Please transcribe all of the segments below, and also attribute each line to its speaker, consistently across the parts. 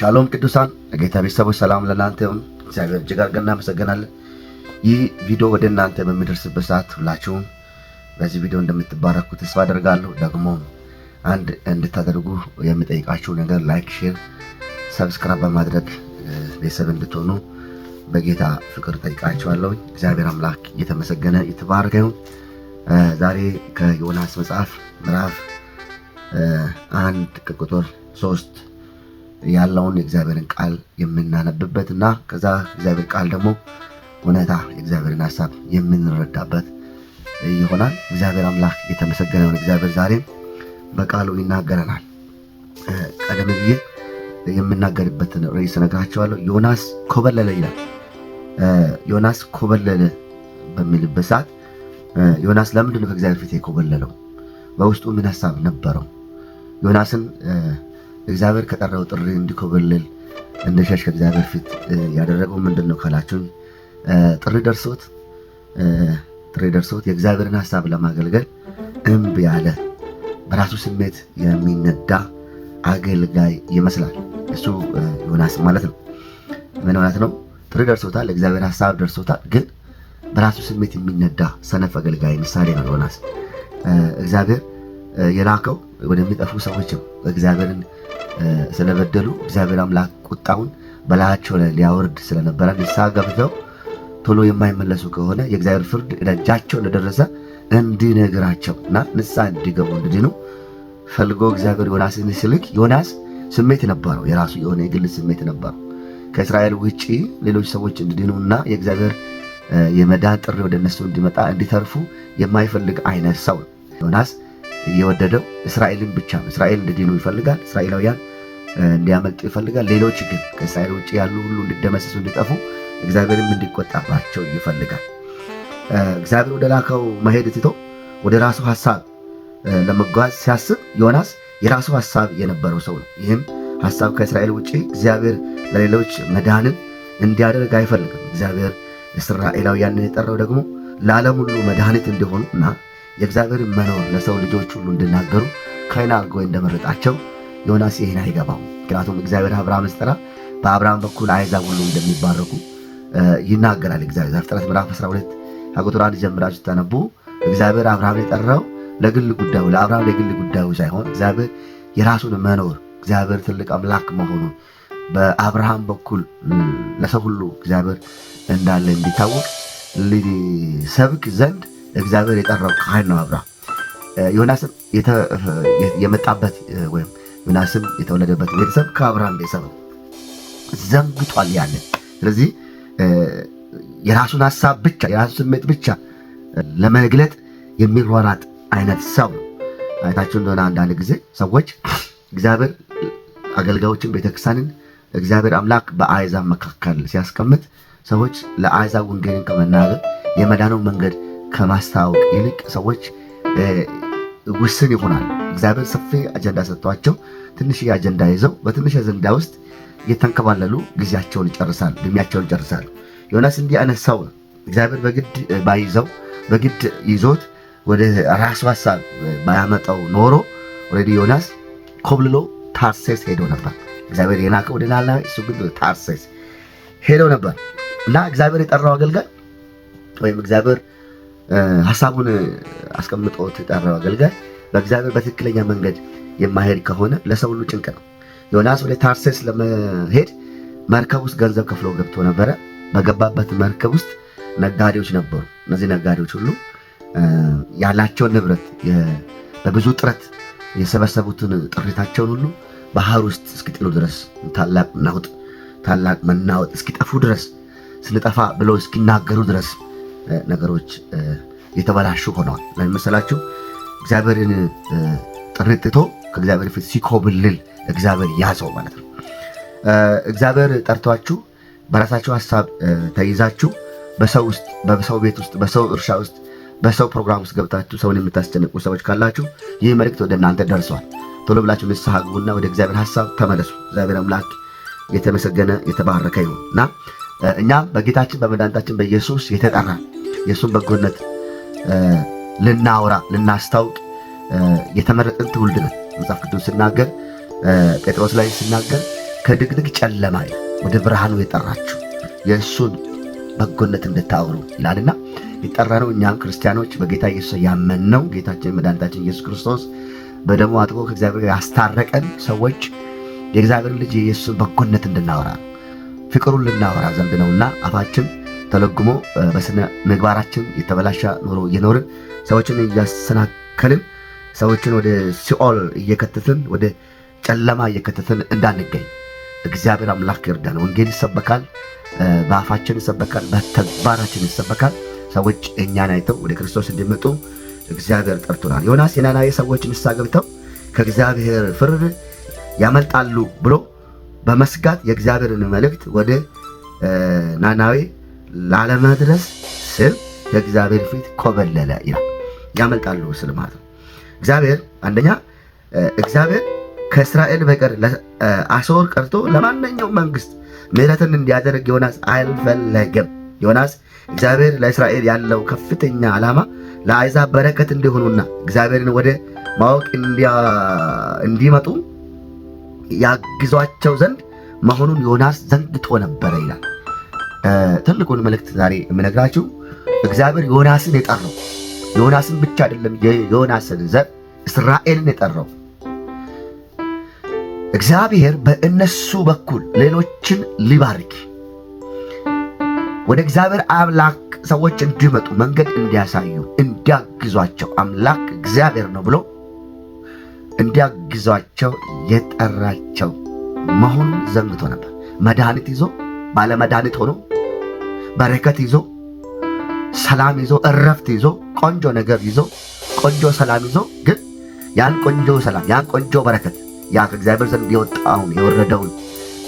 Speaker 1: ሻሎም ቅዱሳን ለጌታ ቤተሰቦች ሰላም ለእናንተ ይሁን። እግዚአብሔር እጅግ አድርገን እናመሰግናለን። ይህ ቪዲዮ ወደ እናንተ በሚደርስበት ሰዓት ሁላችሁም በዚህ ቪዲዮ እንደምትባረኩ ተስፋ አደርጋለሁ። ደግሞ አንድ እንድታደርጉ የምጠይቃችሁ ነገር ላይክ፣ ሼር፣ ሰብስክራይብ በማድረግ ቤተሰብ እንድትሆኑ በጌታ ፍቅር ጠይቃችኋለሁ። እግዚአብሔር አምላክ እየተመሰገነ የተባረከ ይሁን። ዛሬ ከዮናስ መጽሐፍ ምዕራፍ 1 ቁጥር 3 ያለውን የእግዚአብሔርን ቃል የምናነብበትና ከዛ እግዚአብሔር ቃል ደግሞ እውነታ የእግዚአብሔርን ሐሳብ የምንረዳበት ይሆናል። እግዚአብሔር አምላክ የተመሰገነ ይሁን። እግዚአብሔር ዛሬም በቃሉ ይናገረናል። ቀደም ብዬ የምናገርበትን ርዕስ እነግራችኋለሁ። ዮናስ ኮበለለ ይላል። ዮናስ ኮበለለ በሚልበት ሰዓት ዮናስ ለምንድን ነው ከእግዚአብሔር ፊት የኮበለለው? በውስጡ ምን ሐሳብ ነበረው? ዮናስን እግዚአብሔር ከጠራው ጥሪ እንዲኮበልል እንደሸሽ ከእግዚአብሔር ፊት ያደረገው ምንድን ነው ካላችሁኝ፣ ጥሪ ደርሶት የእግዚአብሔርን ሐሳብ ለማገልገል እምቢ ያለ በራሱ ስሜት የሚነዳ አገልጋይ ይመስላል። እሱ ዮናስ ማለት ነው። ምን ማለት ነው? ጥሪ ደርሶታል፣ የእግዚአብሔር ሐሳብ ደርሶታል፣ ግን በራሱ ስሜት የሚነዳ ሰነፍ አገልጋይ ምሳሌ ነው ዮናስ። እግዚአብሔር የላከው ወደሚጠፉ ሰዎች ነው። እግዚአብሔርን ስለበደሉ እግዚአብሔር አምላክ ቁጣውን በላያቸው ላይ ሊያወርድ ስለነበረ ንስሐ ገብተው ቶሎ የማይመለሱ ከሆነ የእግዚአብሔር ፍርድ እጃቸው እንደደረሰ እንዲነግራቸው እና ንስሐ እንዲገቡ እንዲድኑ ፈልጎ እግዚአብሔር ዮናስን ሲልክ ዮናስ ስሜት ነበረው፣ የራሱ የሆነ የግል ስሜት ነበረው። ከእስራኤል ውጪ ሌሎች ሰዎች እንዲድኑና የእግዚአብሔር የመዳን ጥሪ ወደ እነሱ እንዲመጣ እንዲተርፉ የማይፈልግ አይነት ሰው ዮናስ እየወደደው እስራኤልን ብቻ ነው። እስራኤል እንዲድኑ ይፈልጋል። እስራኤላውያን እንዲያመልጡ ይፈልጋል። ሌሎች ግን ከእስራኤል ውጭ ያሉ ሁሉ እንዲደመሰሱ፣ እንዲጠፉ፣ እግዚአብሔርም እንዲቆጣባቸው ይፈልጋል። እግዚአብሔር ወደ ላከው መሄድ ትቶ ወደ ራሱ ሐሳብ ለመጓዝ ሲያስብ ዮናስ የራሱ ሐሳብ የነበረው ሰው ነው። ይህም ሐሳብ ከእስራኤል ውጭ እግዚአብሔር ለሌሎች መዳንን እንዲያደርግ አይፈልግም። እግዚአብሔር እስራኤላውያንን የጠራው ደግሞ ለዓለም ሁሉ መድኃኒት እንዲሆኑ እና የእግዚአብሔር መኖር ለሰው ልጆች ሁሉ እንዲናገሩ ከዓይን አድርጎ እንደመረጣቸው ዮናስ ይህን አይገባው። ምክንያቱም እግዚአብሔር አብርሃም ስጠራ በአብርሃም በኩል አሕዛብ ሁሉ እንደሚባረኩ ይናገራል። እግዚአብሔር ዘፍጥረት ምዕራፍ 12 ከቁጥር 1 ጀምራችሁ ስታነቡ እግዚአብሔር አብርሃም የጠራው ለግል ጉዳዩ ለአብርሃም ለግል ጉዳዩ ሳይሆን እግዚአብሔር የራሱን መኖር እግዚአብሔር ትልቅ አምላክ መሆኑን በአብርሃም በኩል ለሰው ሁሉ እግዚአብሔር እንዳለ እንዲታወቅ ሊሰብክ ዘንድ እግዚአብሔር የጠራው ካህን ነው አብርሃም። ዮናስም የመጣበት ወይም ዮናስም የተወለደበት ቤተሰብ ከአብርሃም ቤተሰብ ነው። ዘንግቷል ያለ። ስለዚህ የራሱን ሐሳብ ብቻ የራሱን ስሜት ብቻ ለመግለጥ የሚሯራጥ አይነት ሰው ነው። አይታችሁ እንደሆነ አንዳንድ ጊዜ ሰዎች እግዚአብሔር አገልጋዮችን ቤተክርስቲያንን እግዚአብሔር አምላክ በአሕዛብ መካከል ሲያስቀምጥ ሰዎች ለአሕዛብ ወንጌልን ከመናገር የመዳኑ መንገድ ከማስታወቅ ይልቅ ሰዎች ውስን ይሆናል። እግዚአብሔር ሰፊ አጀንዳ ሰጥቷቸው ትንሽ አጀንዳ ይዘው በትንሽ አጀንዳ ውስጥ እየተንከባለሉ ጊዜያቸውን ይጨርሳሉ፣ እድሜያቸውን ይጨርሳሉ። ዮናስ እንዲህ አይነት ሰው ነው። እግዚአብሔር በግድ ባይዘው በግድ ይዞት ወደ ራሱ ሐሳብ ባያመጣው ኖሮ ኦልሬዲ ዮናስ ኮብልሎ ታርሴስ ሄዶ ነበር። እግዚአብሔር የላከው ወደ ናላ፣ እሱ ግን ታርሴስ ሄዶ ነበር እና እግዚአብሔር የጠራው አገልጋይ ወይም እግዚአብሔር ሐሳቡን አስቀምጦት የጠራው አገልጋይ በእግዚአብሔር በትክክለኛ መንገድ የማይሄድ ከሆነ ለሰው ሁሉ ጭንቅ ነው። ዮናስ ወደ ታርሴስ ለመሄድ መርከብ ውስጥ ገንዘብ ከፍሎ ገብቶ ነበረ። በገባበት መርከብ ውስጥ ነጋዴዎች ነበሩ። እነዚህ ነጋዴዎች ሁሉ ያላቸውን ንብረት በብዙ ጥረት የሰበሰቡትን ጥሪታቸውን ሁሉ ባህር ውስጥ እስኪጥሉ ድረስ ታላቅ መናወጥ እስኪጠፉ ድረስ ስንጠፋ ብለው እስኪናገሩ ድረስ ነገሮች የተበላሹ ሆነዋል። ለምን መሰላችሁ? እግዚአብሔርን ጥሪ ትቶ ከእግዚአብሔር ፊት ሲኮብልል እግዚአብሔር ያዘው ማለት ነው። እግዚአብሔር ጠርቷችሁ በራሳችሁ ሐሳብ ተይዛችሁ በሰው ውስጥ በሰው ቤት ውስጥ በሰው እርሻ ውስጥ በሰው ፕሮግራም ውስጥ ገብታችሁ ሰውን የምታስጨንቁ ሰዎች ካላችሁ ይህ መልእክት ወደ እናንተ ደርሷል። ቶሎ ብላችሁ ንስሐ ግቡና ወደ እግዚአብሔር ሐሳብ ተመለሱ። እግዚአብሔር አምላክ የተመሰገነ የተባረከ ይሁን እና እኛም በጌታችን በመድኃኒታችን በኢየሱስ የተጠራ የእሱን በጎነት ልናወራ ልናስታውቅ የተመረጥን ትውልድ ነን። መጽሐፍ ቅዱስ ሲናገር ጴጥሮስ ላይ ሲናገር ከድቅድቅ ጨለማ ወደ ብርሃኑ የጠራችሁ የእሱን በጎነት እንድታወሩ ይላልና የጠራነው እኛም ክርስቲያኖች በጌታ ኢየሱስ ያመንነው ጌታችን መድኃኒታችን ኢየሱስ ክርስቶስ በደሙ አጥቦ ከእግዚአብሔር ያስታረቀን ሰዎች የእግዚአብሔር ልጅ የኢየሱስን በጎነት እንድናወራ ፍቅሩን ልናወራ ዘንድ ነውና አፋችን ተለግሞ በስነ ምግባራችን የተበላሸ ኑሮ እየኖርን ሰዎችን እያሰናከልን ሰዎችን ወደ ሲኦል እየከተትን ወደ ጨለማ እየከተትን እንዳንገኝ እግዚአብሔር አምላክ ይርዳን። ወንጌል ይሰበካል፣ በአፋችን ይሰበካል፣ በተግባራችን ይሰበካል። ሰዎች እኛን አይተው ወደ ክርስቶስ እንዲመጡ እግዚአብሔር ጠርቶናል። ዮናስ የናናዌ ሰዎች ንስሐ ገብተው ከእግዚአብሔር ፍርድ ያመልጣሉ ብሎ በመስጋት የእግዚአብሔርን መልእክት ወደ ናናዌ ላለመድረስ ስል ከእግዚአብሔር ፊት ኮበለለ ይላል። ያመልጣሉ ስል ማለት ነው። እግዚአብሔር አንደኛ እግዚአብሔር ከእስራኤል በቀር ለአሦር ቀርቶ ለማንኛውም መንግስት ምሕረትን እንዲያደርግ ዮናስ አልፈለገም። ዮናስ እግዚአብሔር ለእስራኤል ያለው ከፍተኛ ዓላማ ለአሕዛብ በረከት እንዲሆኑና እግዚአብሔርን ወደ ማወቅ እንዲመጡ ያግዟቸው ዘንድ መሆኑን ዮናስ ዘንግቶ ነበረ ይላል። ትልቁን መልእክት ዛሬ የምነግራችሁ እግዚአብሔር ዮናስን የጠራው ዮናስን ብቻ አይደለም፣ የዮናስን ዘር እስራኤልን የጠራው እግዚአብሔር በእነሱ በኩል ሌሎችን ሊባርክ ወደ እግዚአብሔር አምላክ ሰዎች እንዲመጡ መንገድ እንዲያሳዩ እንዲያግዟቸው አምላክ እግዚአብሔር ነው ብሎ እንዲያግዟቸው የጠራቸው መሆኑን ዘንግቶ ነበር። መድኃኒት ይዞ ባለመድኃኒት ሆኖ በረከት ይዞ ሰላም ይዞ እረፍት ይዞ ቆንጆ ነገር ይዞ ቆንጆ ሰላም ይዞ ግን ያን ቆንጆ ሰላም ያን ቆንጆ በረከት ያ ከእግዚአብሔር ዘንድ የወጣውን የወረደውን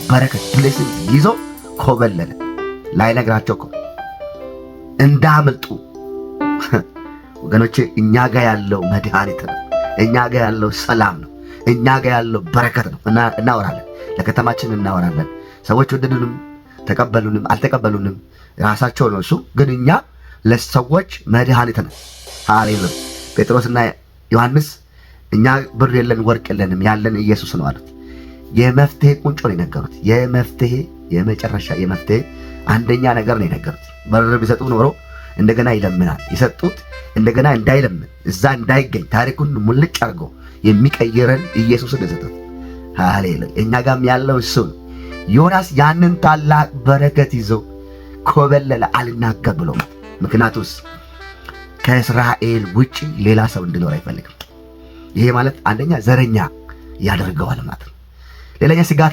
Speaker 1: በረከት ብሌሲንግ ይዞ ኮበለለ። ላይነግራቸው እኮ እንዳመልጡ ወገኖቼ፣ እኛ ጋር ያለው መድኃኒት ነው። እኛ ጋር ያለው ሰላም ነው። እኛ ጋር ያለው በረከት ነው። እናወራለን፣ ለከተማችን እናወራለን። ሰዎች ወደዱንም ተቀበሉንም አልተቀበሉንም ራሳቸው ነው እሱ። ግን እኛ ለሰዎች መድኃኒት ነው። ሃሌሉያ። ጴጥሮስና ዮሐንስ እኛ ብር የለን ወርቅ የለንም ያለን ኢየሱስ ነው አሉት። የመፍትሄ ቁንጮ ነው የነገሩት። የመፍትሄ የመጨረሻ የመፍትሄ አንደኛ ነገር ነው የነገሩት። ብር ቢሰጡ ኖሮ እንደገና ይለምናል። የሰጡት እንደገና እንዳይለምን እዛ እንዳይገኝ ታሪኩን ሙልጭ አድርጎ የሚቀይረን ኢየሱስን የሰጡት። ሃሌሉያ። እኛ ጋርም ያለው እሱ ነው። ዮናስ ያንን ታላቅ በረከት ይዞ ኮበለለ፣ አልናገር ብሎ። ምክንያቱስ ከእስራኤል ውጪ ሌላ ሰው እንዲኖር አይፈልግም። ይሄ ማለት አንደኛ ዘረኛ ያደርገዋል ማለት ነው። ሌላኛ ስጋት